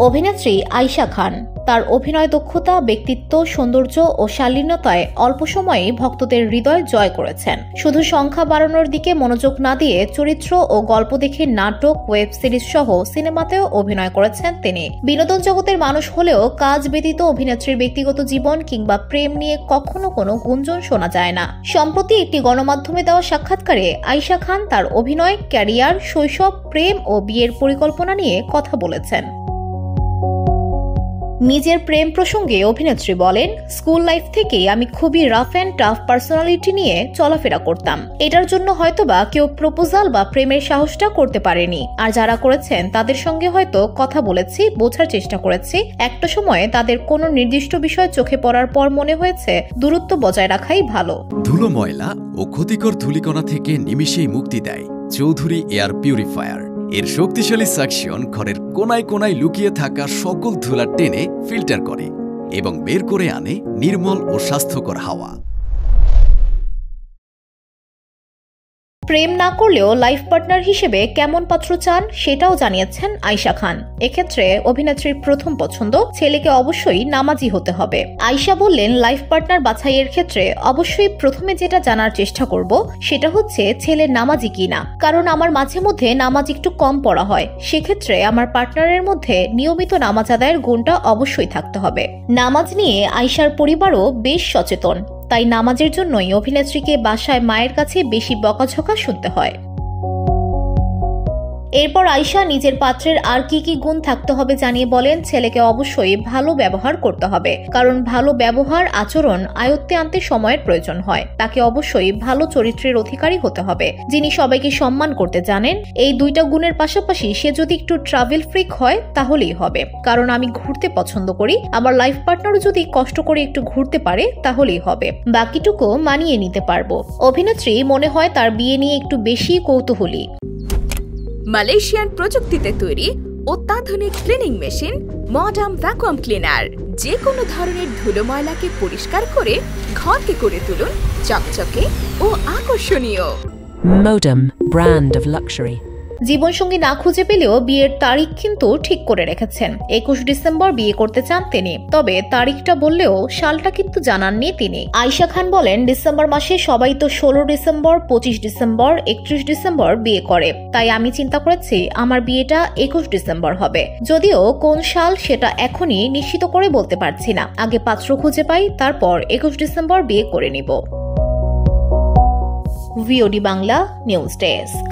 অভিনেত্রী আয়েশা খান তার অভিনয় দক্ষতা, ব্যক্তিত্ব, সৌন্দর্য ও শালীনতায় অল্প সময়ে ভক্তদের হৃদয় জয় করেছেন। শুধু সংখ্যা বাড়ানোর দিকে মনোযোগ না দিয়ে চরিত্র ও গল্প দেখে নাটক, ওয়েব সিরিজ সহ সিনেমাতেও অভিনয় করেছেন তিনি। বিনোদন জগতের মানুষ হলেও কাজ ব্যতীত অভিনেত্রীর ব্যক্তিগত জীবন কিংবা প্রেম নিয়ে কখনো কোনো গুঞ্জন শোনা যায় না। সম্প্রতি একটি গণমাধ্যমে দেওয়া সাক্ষাৎকারে আয়েশা খান তার অভিনয় ক্যারিয়ার, শৈশব, প্রেম ও বিয়ের পরিকল্পনা নিয়ে কথা বলেছেন। নিজের প্রেম প্রসঙ্গে অভিনেত্রী বলেন, স্কুল লাইফ থেকেই আমি খুবই রাফ অ্যান্ড টাফ পার্সোনালিটি নিয়ে চলাফেরা করতাম। এটার জন্য হয়তোবা কেউ প্রপোজাল বা প্রেমের সাহসটা করতে পারেনি, আর যারা করেছেন তাদের সঙ্গে হয়তো কথা বলেছি, বোঝার চেষ্টা করেছি। একটা সময়ে তাদের কোনো নির্দিষ্ট বিষয় চোখে পড়ার পর মনে হয়েছে দূরত্ব বজায় রাখাই ভালো। ধুলো, ময়লা ও ক্ষতিকর ধূলিকণা থেকে নিমিষেই মুক্তি দেয় চৌধুরী এয়ার পিউরিফায়ার। এর শক্তিশালী সাকশন ঘরের কোনায় কোনায় লুকিয়ে থাকা সকল ধুলা টেনে ফিল্টার করে এবং বের করে আনে নির্মল ও স্বাস্থ্যকর হাওয়া। প্রেম না করলেও লাইফ পার্টনার হিসেবে কেমন পাত্র চান সেটাও জানিয়েছেন আয়েশা খান। এক্ষেত্রে অভিনেত্রীর প্রথম পছন্দ ছেলেকে অবশ্যই নামাজি হতে হবে। আয়েশা বললেন, লাইফ পার্টনার বাছাইয়ের ক্ষেত্রে অবশ্যই প্রথমে যেটা জানার চেষ্টা করব সেটা হচ্ছে ছেলে নামাজি কিনা, কারণ আমার মাঝে মধ্যে নামাজ একটু কম পড়া হয়। সেক্ষেত্রে আমার পার্টনারের মধ্যে নিয়মিত নামাজ আদায়ের গুণটা অবশ্যই থাকতে হবে। নামাজ নিয়ে আয়েশার পরিবারও বেশ সচেতন, তাই নামাজের জন্যই অভিনেত্রীকে বাসায় মায়ের কাছে বেশি বকাঝকা শুনতে হয়। এরপর আয়েশা নিজের পাত্রের আর কি কি গুণ থাকতে হবে জানিয়ে বলেন, ছেলেকে অবশ্যই ভালো ব্যবহার করতে হবে, কারণ ভালো ব্যবহার, আচরণ আয়ত্তে আনতে সময়ের প্রয়োজন হয়। তাকে অবশ্যই ভালো চরিত্রের অধিকারী হতে হবে, যিনি সবাইকে সম্মান করতে জানেন। এই দুইটা গুণের পাশাপাশি সে যদি একটু ট্রাভেল ফ্রিক হয় তাহলেই হবে, কারণ আমি ঘুরতে পছন্দ করি। আমার লাইফ পার্টনারও যদি কষ্ট করে একটু ঘুরতে পারে তাহলেই হবে, বাকিটুকু মানিয়ে নিতে পারবো। অভিনেত্রী মনে হয় তার বিয়ে নিয়ে একটু বেশি কৌতূহলী। মালয়েশিয়ান প্রযুক্তিতে তৈরি অত্যাধুনিক cleaning machine modern vacuum cleaner যে কোনো ধরনের ধুলো ময়লাকে পরিষ্কার করে ঘরকে করে তুলুন চকচকে ও আকর্ষণীয়। Modem, brand of luxury. জীবনসঙ্গী না খুঁজে পেলেও বিয়ের তারিখ কিন্তু ঠিক করে রেখেছেন। 21 ডিসেম্বর বিয়ে করতে চান তিনি, তবে তারিখটা বললেও সালটা কিন্তু জানাননি তিনি। আয়েশা খান বলেন, ডিসেম্বর মাসে সবাই তো 16 ডিসেম্বর, 25 ডিসেম্বর, 31 ডিসেম্বর বিয়ে করে, তাই আমি চিন্তা করেছি আমার বিয়েটা 21 ডিসেম্বর হবে। যদিও কোন সাল সেটা এখনই নিশ্চিত করে বলতে পারছি না, আগে পাত্র খুঁজে পাই, তারপর 21 ডিসেম্বর বিয়ে করে নিব। VOD Bangla news desk.